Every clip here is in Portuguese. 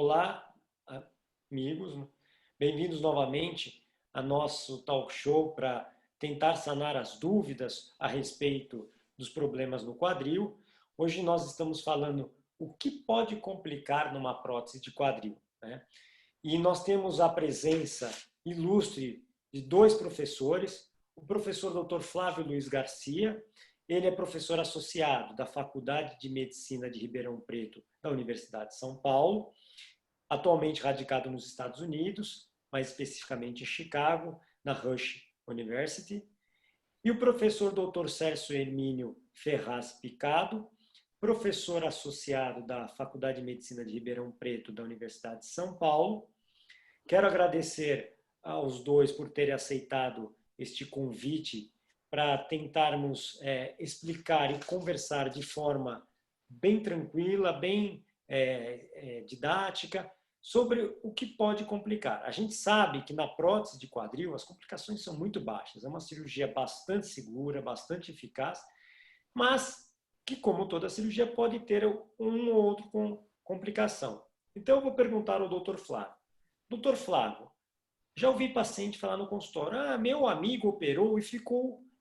Olá, amigos. Bem-vindos novamente a nosso talk show para tentar sanar as dúvidas a respeito dos problemas no quadril. Hoje nós estamos falando o que pode complicar numa prótese de quadril, né? E nós temos a presença ilustre de dois professores, o professor Dr. Flávio Luiz Garcia. Ele é professor associado da Faculdade de Medicina de Ribeirão Preto da Universidade de São Paulo, atualmente radicado nos Estados Unidos, mais especificamente em Chicago, na Rush University. E o professor Dr. Sérgio Hermínio Ferraz Picado, professor associado da Faculdade de Medicina de Ribeirão Preto da Universidade de São Paulo. Quero agradecer aos dois por terem aceitado este convite para tentarmos explicar e conversar de forma bem tranquila, bem didática, sobre o que pode complicar. A gente sabe que na prótese de quadril as complicações são muito baixas, é uma cirurgia bastante segura, bastante eficaz, mas que, como toda cirurgia, pode ter um ou outro com complicação. Então eu vou perguntar ao Dr. Flávio. Dr. Flávio, já ouvi paciente falar no consultório, meu amigo operou e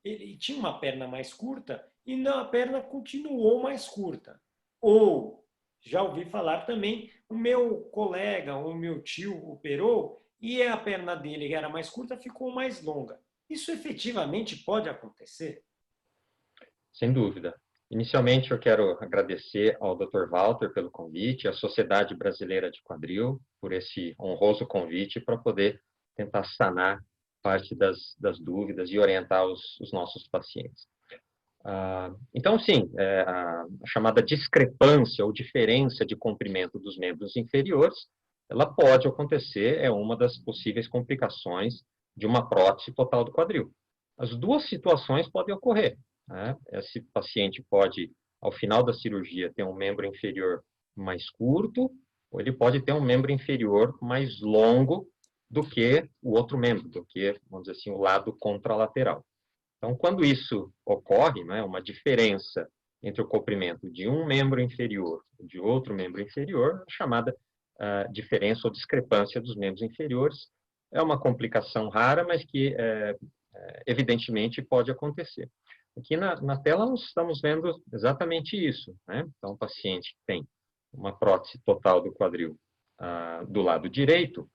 ele tinha uma perna mais curta e a perna continuou mais curta. Ou, já ouvi falar também, o meu colega, o meu tio operou e a perna dele, que era mais curta, ficou mais longa. Isso efetivamente pode acontecer? Sem dúvida. Inicialmente, eu quero agradecer ao Dr. Walter pelo convite, à Sociedade Brasileira de Quadril por esse honroso convite para poder tentar sanar parte das dúvidas e orientar os nossos pacientes. Então, sim, a chamada discrepância ou diferença de comprimento dos membros inferiores, ela pode acontecer, é uma das possíveis complicações de uma prótese total do quadril. As duas situações podem ocorrer, né? Esse paciente pode, ao final da cirurgia, ter um membro inferior mais curto, ou ele pode ter um membro inferior mais longo do que o outro membro, do que, vamos dizer assim, o lado contralateral. Então, quando isso ocorre, né, uma diferença entre o comprimento de um membro inferior e de outro membro inferior, chamada diferença ou discrepância dos membros inferiores, é uma complicação rara, mas que, evidentemente, pode acontecer. Aqui na tela nós estamos vendo exatamente isso, né? Então, o paciente tem uma prótese total do quadril do lado direito,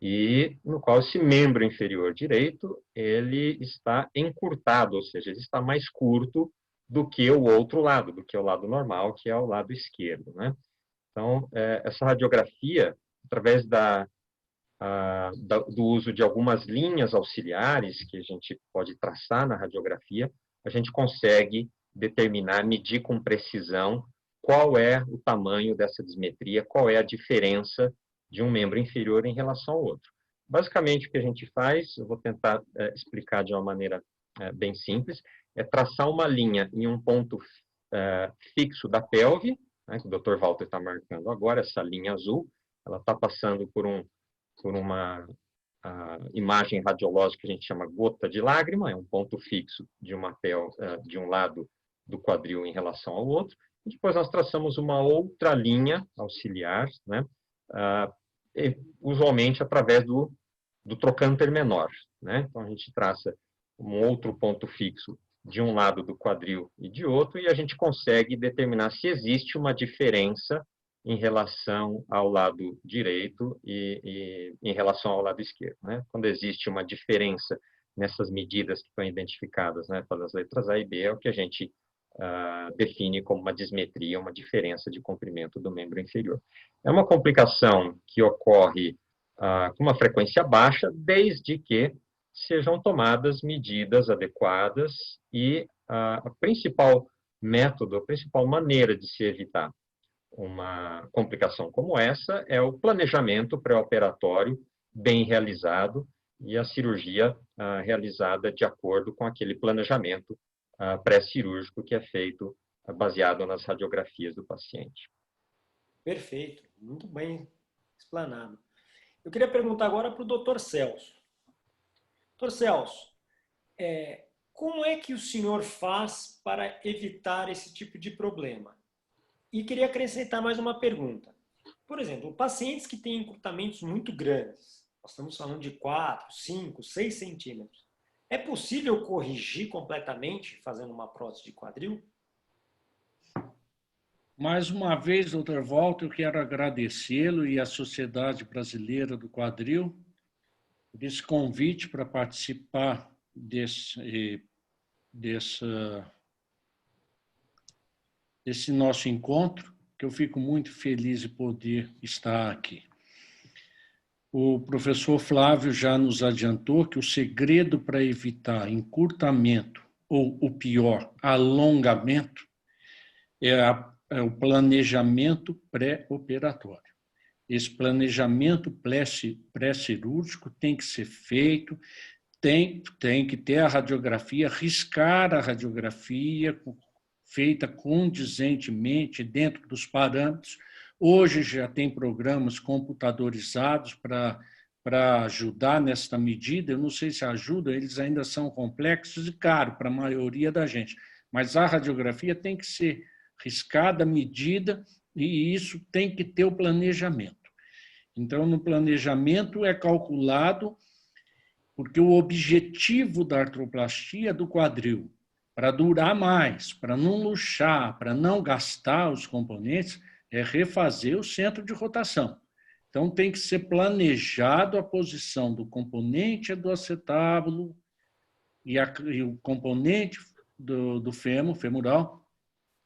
e no qual esse membro inferior direito ele está encurtado, ou seja, ele está mais curto do que o outro lado, do que o lado normal, que é o lado esquerdo, né? Então, essa radiografia, através do uso de algumas linhas auxiliares que a gente pode traçar na radiografia, a gente consegue determinar, medir com precisão qual é o tamanho dessa dismetria, qual é a diferença de um membro inferior em relação ao outro. Basicamente, o que a gente faz, eu vou tentar explicar de uma maneira bem simples, é traçar uma linha em um ponto fixo da pelve, né, que o Dr. Walter está marcando agora, essa linha azul, ela está passando por uma imagem radiológica que a gente chama gota de lágrima, é um ponto fixo de de um lado do quadril em relação ao outro. E depois nós traçamos uma outra linha auxiliar, né, usualmente através do trocânter menor, né? Então a gente traça um outro ponto fixo de um lado do quadril e de outro, e a gente consegue determinar se existe uma diferença em relação ao lado direito e em relação ao lado esquerdo, né? Quando existe uma diferença nessas medidas que estão identificadas, né, pelas letras A e B, é o que a gente define como uma dismetria, uma diferença de comprimento do membro inferior. É uma complicação que ocorre com uma frequência baixa, desde que sejam tomadas medidas adequadas e a principal método, a principal maneira de se evitar uma complicação como essa é o planejamento pré-operatório bem realizado e a cirurgia realizada de acordo com aquele planejamento pré-cirúrgico que é feito baseado nas radiografias do paciente. Perfeito, muito bem explanado. Eu queria perguntar agora para o Dr. Celso. Dr. Celso, como é que o senhor faz para evitar esse tipo de problema? E queria acrescentar mais uma pergunta. Por exemplo, pacientes que têm encurtamentos muito grandes, nós estamos falando de 4, 5, 6 centímetros. É possível corrigir completamente fazendo uma prótese de quadril? Mais uma vez, doutor Walter, eu quero agradecê-lo e a Sociedade Brasileira do Quadril por esse convite para participar desse nosso encontro, que eu fico muito feliz de poder estar aqui. O professor Flávio já nos adiantou que o segredo para evitar encurtamento ou, o pior, alongamento é o planejamento pré-operatório. Esse planejamento pré-cirúrgico tem que ser feito, tem que ter a radiografia, riscar a radiografia feita condizentemente dentro dos parâmetros. Hoje já tem programas computadorizados para ajudar nesta medida. Eu não sei se ajudam, eles ainda são complexos e caros para a maioria da gente. Mas a radiografia tem que ser riscada, medida, e isso tem que ter o planejamento. Então, no planejamento é calculado, porque o objetivo da artroplastia do quadril, para durar mais, para não luxar, para não gastar os componentes, é refazer o centro de rotação. Então, tem que ser planejado a posição do componente do acetábulo e o componente do fêmur, femoral,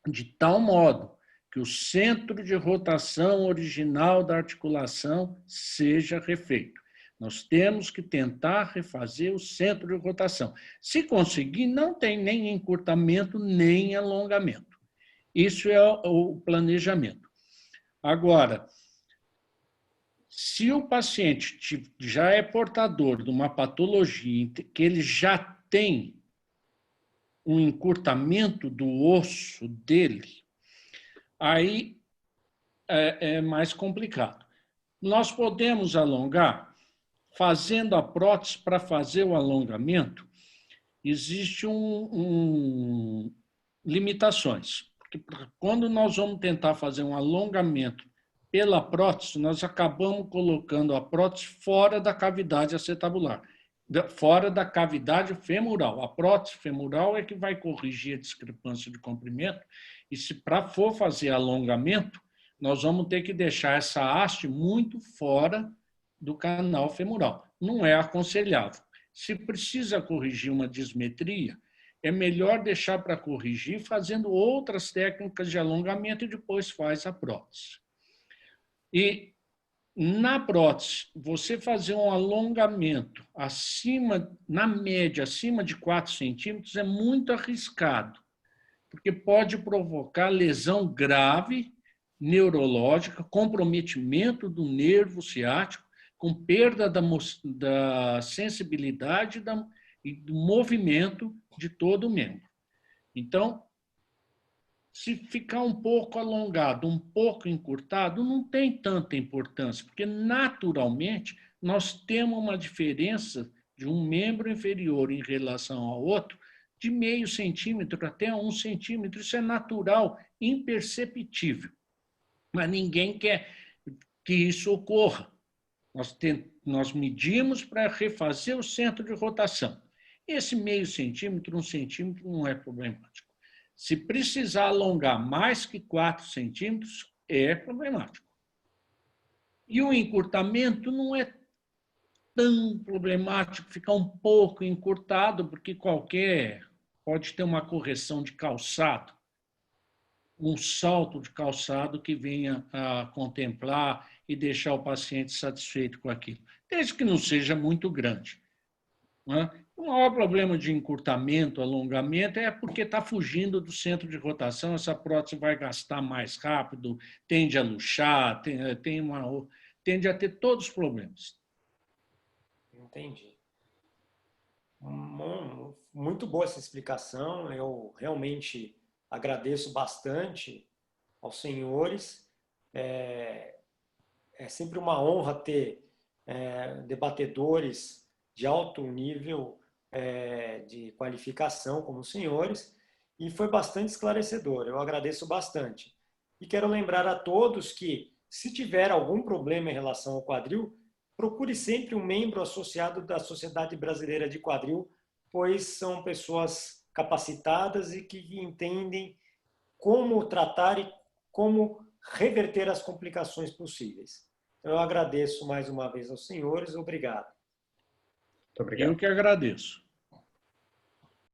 de tal modo que o centro de rotação original da articulação seja refeito. Nós temos que tentar refazer o centro de rotação. Se conseguir, não tem nem encurtamento, nem alongamento. Isso é o planejamento. Agora, se o paciente já é portador de uma patologia que ele já tem um encurtamento do osso dele, aí é mais complicado. Nós podemos alongar fazendo a prótese. Para fazer o alongamento, existe limitações. Porque quando nós vamos tentar fazer um alongamento pela prótese, nós acabamos colocando a prótese fora da cavidade acetabular, fora da cavidade femoral. A prótese femoral é que vai corrigir a discrepância de comprimento, e se for fazer alongamento, nós vamos ter que deixar essa haste muito fora do canal femoral. Não é aconselhável. Se precisa corrigir uma dismetria, é melhor deixar para corrigir fazendo outras técnicas de alongamento e depois faz a prótese. E na prótese, você fazer um alongamento na média, acima de 4 centímetros, é muito arriscado, porque pode provocar lesão grave, neurológica, comprometimento do nervo ciático, com perda da sensibilidade e do movimento de todo o membro. Então, se ficar um pouco alongado, um pouco encurtado, não tem tanta importância, porque naturalmente nós temos uma diferença de um membro inferior em relação ao outro de meio centímetro até 1 centímetro. Isso é natural, imperceptível. Mas ninguém quer que isso ocorra. Nós medimos para refazer o centro de rotação. Esse meio centímetro, 1 centímetro, não é problemático. Se precisar alongar mais que 4 centímetros, é problemático. E o encurtamento não é tão problemático, ficar um pouco encurtado, porque pode ter uma correção de calçado, um salto de calçado que venha a contemplar e deixar o paciente satisfeito com aquilo, desde que não seja muito grande. O maior problema de encurtamento, alongamento, é porque está fugindo do centro de rotação, essa prótese vai gastar mais rápido, tende a luxar, tende a ter todos os problemas. Entendi. Muito boa essa explicação, eu realmente agradeço bastante aos senhores. É sempre uma honra ter debatedores de alto nível de qualificação como os senhores, e foi bastante esclarecedor, eu agradeço bastante. E quero lembrar a todos que se tiver algum problema em relação ao quadril, procure sempre um membro associado da Sociedade Brasileira de Quadril, pois são pessoas capacitadas e que entendem como tratar e como reverter as complicações possíveis. Então, eu agradeço mais uma vez aos senhores. Obrigado. Muito obrigado. Eu que agradeço.